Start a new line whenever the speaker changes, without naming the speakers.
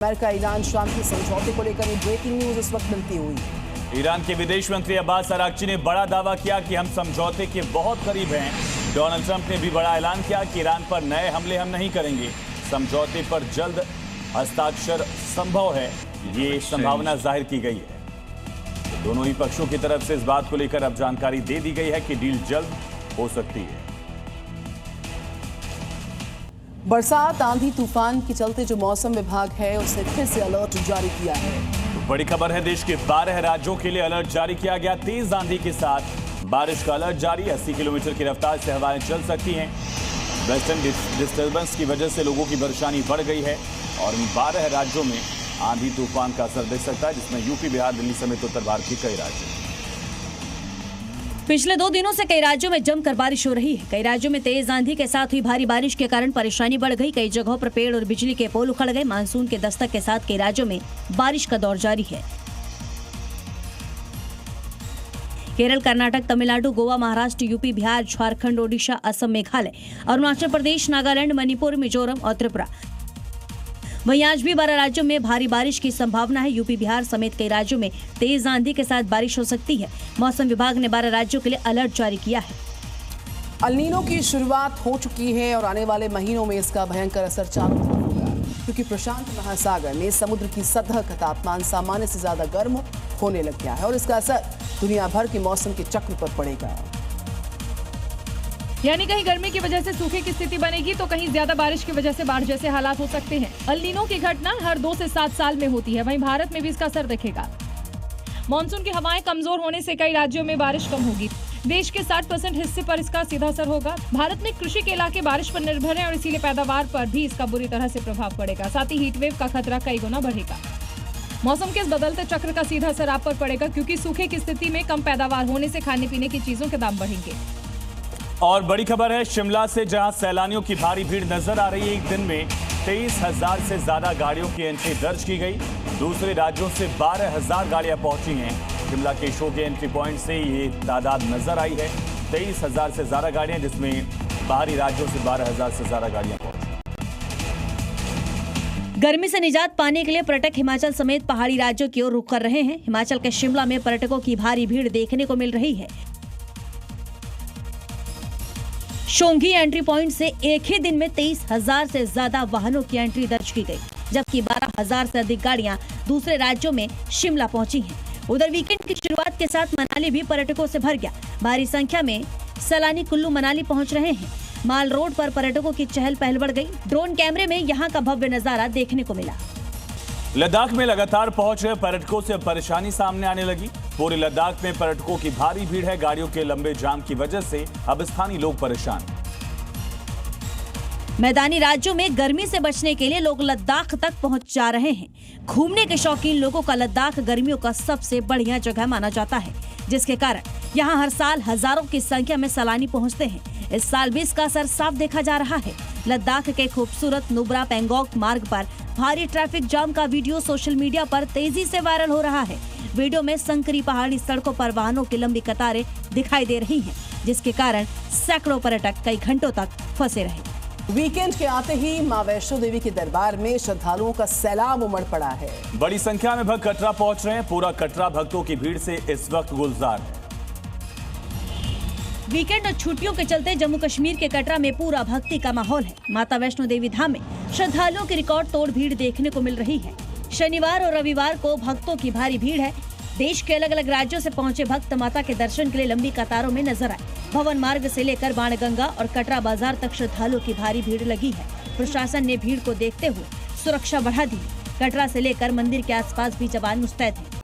America Iran शांति समझौते को लेकर ब्रेकिंग न्यूज इस वक्त मिलती हुई।
ईरान के विदेश मंत्री अब्बास अराक्ची ने बड़ा दावा किया कि हम समझौते के बहुत करीब हैं। डोनाल्ड ट्रंप ने भी बड़ा ऐलान किया कि ईरान पर नए हमले हम नहीं करेंगे। समझौते पर जल्द हस्ताक्षर संभव है, ये संभावना जाहिर की गई है। दोनों ही पक्षों की तरफ से इस बात को लेकर अब जानकारी दे दी गई है कि डील जल्द हो सकती है।
बरसात, आंधी, तूफान के चलते जो मौसम विभाग है उसने फिर से अलर्ट जारी किया है।
तो बड़ी खबर है, देश के 12 राज्यों के लिए अलर्ट जारी किया गया। तेज आंधी के साथ बारिश का अलर्ट जारी। 80 किलोमीटर की रफ्तार से हवाएं चल सकती हैं। वेस्टर्न डिस्टर्बेंस की वजह से लोगों की परेशानी बढ़ गई है और इन 12 राज्यों में आंधी तूफान का असर दिख सकता है, जिसमें यूपी, बिहार, दिल्ली समेत उत्तर भारत के कई राज्य।
पिछले 2 दिनों से कई राज्यों में जमकर बारिश हो रही है। कई राज्यों में तेज आंधी के साथ हुई भारी बारिश के कारण परेशानी बढ़ गई। कई जगहों पर पेड़ और बिजली के पोल उखड़ गए। मानसून के दस्तक के साथ कई राज्यों में बारिश का दौर जारी है। केरल, कर्नाटक, तमिलनाडु, गोवा, महाराष्ट्र, यूपी, बिहार, झारखंड, ओडिशा, असम, मेघालय, अरुणाचल प्रदेश, नागालैंड, मणिपुर, मिजोरम और त्रिपुरा। वहीं आज भी 12 राज्यों में भारी बारिश की संभावना है। यूपी, बिहार समेत कई राज्यों में तेज आंधी के साथ बारिश हो सकती है। मौसम विभाग ने 12 राज्यों के लिए अलर्ट जारी किया है।
अल नीनो की शुरुआत हो चुकी है और आने वाले महीनों में इसका भयंकर असर चारों तरफ होगा, क्योंकि प्रशांत महासागर में समुद्र की सतह का तापमान सामान्य से ज्यादा गर्म होने लग गया है और इसका असर दुनिया भर के मौसम के चक्र पर पड़ेगा।
यानी कहीं गर्मी की वजह से सूखे की स्थिति बनेगी तो कहीं ज्यादा बारिश की वजह से बाढ़ जैसे हालात हो सकते हैं। अल नीनो की घटना हर 2 से 7 साल में होती है। वहीं भारत में भी इसका असर दिखेगा। मानसून की हवाएं कमजोर होने से कई राज्यों में बारिश कम होगी। देश के 60% हिस्से पर इसका सीधा असर होगा। भारत में कृषि के इलाके बारिश पर निर्भर है और इसीलिए पैदावार पर भी इसका बुरी तरह से प्रभाव पड़ेगा। साथ ही हीटवेव का खतरा कई गुना बढ़ेगा। मौसम के इस बदलते चक्र का सीधा असर आप पर पड़ेगा, क्योंकि सूखे की स्थिति में कम पैदावार होने से खाने पीने की चीजों के दाम बढ़ेंगे।
और बड़ी खबर है, शिमला से जहां सैलानियों की भारी भीड़ नजर आ रही है। एक दिन में 23,000 से ज्यादा गाड़ियों की एंट्री दर्ज की गई। दूसरे राज्यों से 12,000 गाड़ियां पहुंची हैं। शिमला के शो के एंट्री पॉइंट से ये तादाद नजर आई है। 23,000 से ज्यादा गाड़ियां, जिसमें बाहरी राज्यों से 12,000 से ज्यादा गाड़ियां पहुंची।
गर्मी से निजात पाने के लिए पर्यटक हिमाचल समेत पहाड़ी राज्यों की ओर रुख कर रहे हैं। हिमाचल के शिमला में पर्यटकों की भारी भीड़ देखने को मिल रही है। शोंगी एंट्री पॉइंट से एक ही दिन में 23,000 से ज्यादा वाहनों की एंट्री दर्ज की गई, जबकि 12,000 से अधिक गाड़ियां दूसरे राज्यों में शिमला पहुंची हैं। उधर वीकेंड की शुरुआत के साथ मनाली भी पर्यटकों से भर गया। भारी संख्या में सैलानी कुल्लू मनाली पहुंच रहे हैं। माल रोड पर पर्यटकों की चहल पहल बढ़ गई। ड्रोन कैमरे में यहां का भव्य नजारा देखने को मिला।
लद्दाख में लगातार पहुंच रहे पर्यटकों से परेशानी सामने आने लगी। पूरे लद्दाख में पर्यटकों की भारी भीड़ है। गाड़ियों के लंबे जाम की वजह से अब स्थानीय लोग परेशान।
मैदानी राज्यों में गर्मी से बचने के लिए लोग लद्दाख तक पहुंच जा रहे हैं। घूमने के शौकीन लोगों का लद्दाख गर्मियों का सबसे बढ़िया जगह माना जाता है, जिसके कारण यहां हर साल हजारों की संख्या में सैलानी पहुंचते हैं। इस साल भी इसका असर साफ देखा जा रहा है। लद्दाख के खूबसूरत नुब्रा पैंगोंग मार्ग पर भारी ट्रैफिक जाम का वीडियो सोशल मीडिया पर तेजी से वायरल हो रहा है। वीडियो में संकरी पहाड़ी सड़कों पर वाहनों की लंबी कतारें दिखाई दे रही हैं, जिसके कारण सैकड़ों पर्यटक कई घंटों तक फंसे रहे।
वीकेंड के आते ही मां वैष्णो देवी के दरबार में श्रद्धालुओं का सैलाब उमड़ पड़ा है।
बड़ी संख्या में भक्त कटरा पहुंच रहे हैं। पूरा कटरा भक्तों की भीड़ से इस वक्त गुलजार है।
वीकेंड और छुट्टियों के चलते जम्मू कश्मीर के कटरा में पूरा भक्ति का माहौल है। माता वैष्णो देवी धाम में श्रद्धालुओं की रिकॉर्ड तोड़ भीड़ देखने को मिल रही है। शनिवार और रविवार को भक्तों की भारी भीड़ है। देश के अलग अलग राज्यों से पहुंचे भक्त माता के दर्शन के लिए लंबी कतारों में नजर आए। भवन मार्ग से लेकर बाणगंगा और कटरा बाजार तक श्रद्धालुओं की भारी भीड़ लगी है। प्रशासन ने भीड़ को देखते हुए सुरक्षा बढ़ा दी। कटरा से लेकर मंदिर के आसपास भी जवान मुस्तैद हैं।